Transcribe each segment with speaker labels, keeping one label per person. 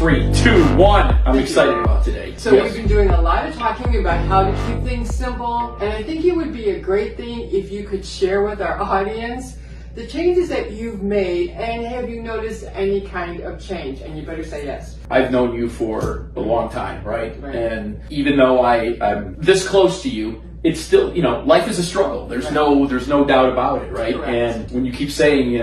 Speaker 1: 3, 2, 1. I'm excited about today.
Speaker 2: So we've been doing a lot of talking about how to keep things simple, and I think it would be a great thing if you could share with our audience the changes that you've made, and have you noticed any kind of change? And you better say yes.
Speaker 1: I've known you for a long time, right? And even though I'm this close to you, it's still, life is a struggle. There's no doubt about it, right?
Speaker 2: Correct.
Speaker 1: And when you keep saying,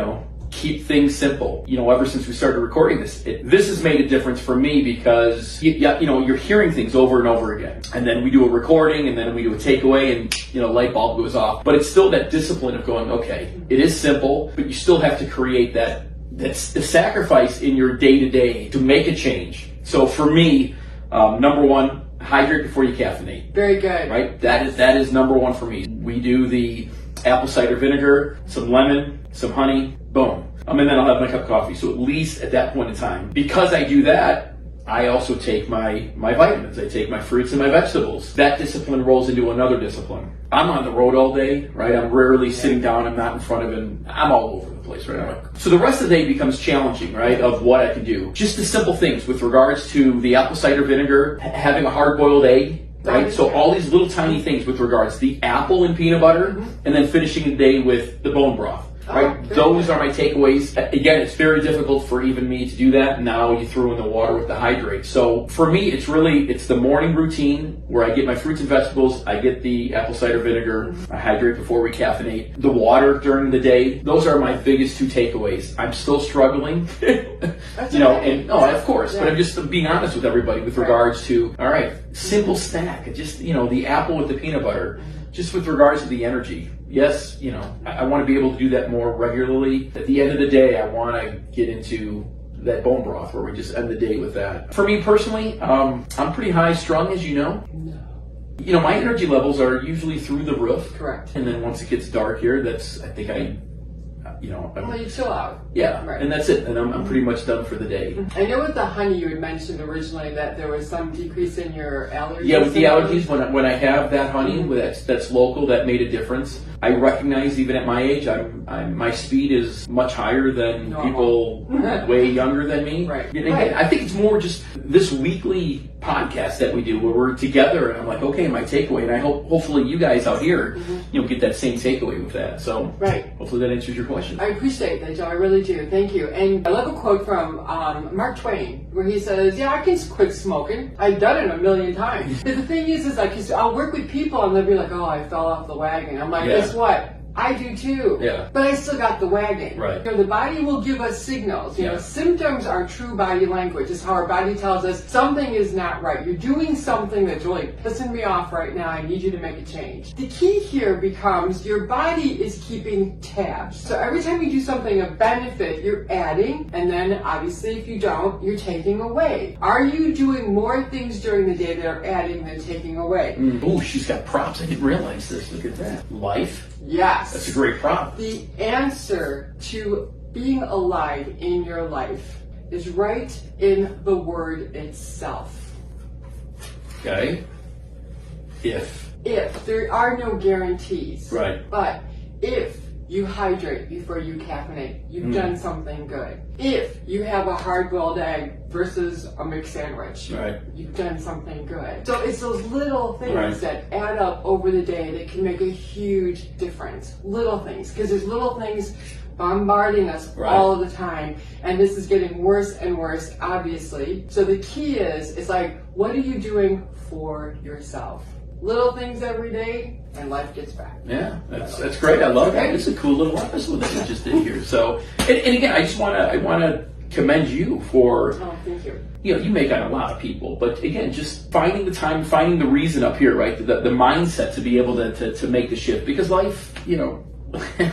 Speaker 1: keep things simple, ever since we started recording this, this has made a difference for me because, you're hearing things over and over again. And then we do a recording and then we do a takeaway and, light bulb goes off. But it's still that discipline of going, okay, it is simple, but you still have to create that's the sacrifice in your day-to-day to make a change. So for me, number one, hydrate before you caffeinate.
Speaker 2: Very good.
Speaker 1: Right? That is number one for me. We do the apple cider vinegar, some lemon, some honey, boom. And then I'll have my cup of coffee. So at least at that point in time, because I do that, I also take my vitamins. I take my fruits and my vegetables. That discipline rolls into another discipline. I'm on the road all day, right? I'm rarely sitting down. I'm not in front of him. I'm all over the place, right? So the rest of the day becomes challenging, right? Of what I can do. Just the simple things with regards to the apple cider vinegar, having a hard-boiled egg, right? So all these little tiny things with regards to the apple and peanut butter, and then finishing the day with the bone broth. Right, those are my takeaways. Again, it's very difficult for even me to do that. Now you throw in the water with the hydrate. So for me, it's the morning routine where I get my fruits and vegetables, I get the apple cider vinegar, I hydrate before we caffeinate, the water during the day. Those are my biggest two takeaways. I'm still struggling, of course, but I'm just being honest with everybody with regards to, all right, simple snack, just, the apple with the peanut butter, just with regards to the energy. Yes, I want to be able to do that more regularly. At the end of the day, I want to get into that bone broth where we just end the day with that. For me personally, I'm pretty high strung, as you know. No. My energy levels are usually through the roof.
Speaker 2: Correct.
Speaker 1: And then once it gets dark here,
Speaker 2: well, you chill out.
Speaker 1: Yeah,
Speaker 2: right.
Speaker 1: And that's it. And I'm pretty much done for the day.
Speaker 2: I know with the honey you had mentioned originally that there was some decrease in your allergies.
Speaker 1: Yeah, with the allergies, when I have that honey that's local, that made a difference. I recognize even at my age, my speed is much higher than people way younger than me.
Speaker 2: Right.
Speaker 1: Again, I think it's more just this weekly podcast that we do where we're together and I'm like, okay, my takeaway, and I hope hopefully you guys out here, get that same takeaway with that. So hopefully that answers your question.
Speaker 2: I appreciate that, Joe. I really do. Thank you. And I love a quote from Mark Twain where he says, "Yeah, I can quit smoking. I've done it a million times." But the thing is like, I'll work with people and they'll be like, "Oh, I fell off the wagon." I'm like, guess what? I do too.
Speaker 1: Yeah.
Speaker 2: But I still got the wagon.
Speaker 1: Right.
Speaker 2: The body will give us signals. Symptoms are true body language. It's how our body tells us something is not right. You're doing something that's really pissing me off right now. I need you to make a change. The key here becomes your body is keeping tabs. So every time you do something of benefit, you're adding, and then obviously if you don't, you're taking away. Are you doing more things during the day that are adding than taking away?
Speaker 1: Oh, she's got props. I didn't realize this. Look at that. Life.
Speaker 2: Yes.
Speaker 1: That's a great prop.
Speaker 2: The answer to being alive in your life is right in the word itself.
Speaker 1: Okay. If.
Speaker 2: There are no guarantees.
Speaker 1: Right.
Speaker 2: But if you hydrate before you caffeinate, you've done something good. If you have a hard-boiled egg versus a mixed sandwich, you've done something good. So it's those little things that add up over the day that can make a huge difference. Little things, because there's little things bombarding us all of the time, and this is getting worse and worse, obviously. So the key is, it's like, what are you doing for yourself? Little things every day, and life gets back.
Speaker 1: Yeah, that's great. I love that. It's a cool little episode that we just did here. So, and again, I want to commend you for.
Speaker 2: Oh, thank you.
Speaker 1: You make on a lot of people, but again, just finding the time, finding the reason up here, right? The mindset to be able to make the shift, because life,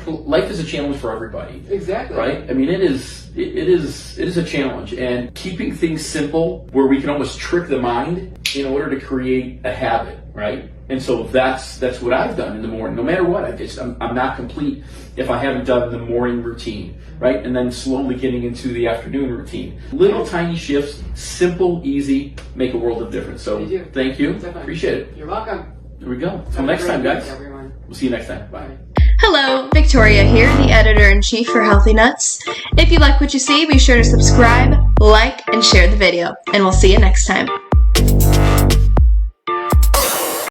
Speaker 1: life is a challenge for everybody.
Speaker 2: Exactly.
Speaker 1: Right? I mean, it is a challenge, and keeping things simple where we can almost trick the mind in order to create a habit, right? And so that's what I've done in the morning. No matter what, I'm not complete if I haven't done the morning routine, right? And then slowly getting into the afternoon routine. Little tiny shifts, simple, easy, make a world of difference. So thank you.
Speaker 2: Definitely.
Speaker 1: Appreciate it.
Speaker 2: You're welcome.
Speaker 1: There we go. Until next time, guys.
Speaker 2: Everyone.
Speaker 1: We'll see you next time. Bye.
Speaker 3: Hello, Victoria here, the editor-in-chief for Healthy Nuts. If you like what you see, be sure to subscribe, like, and share the video, and we'll see you next time.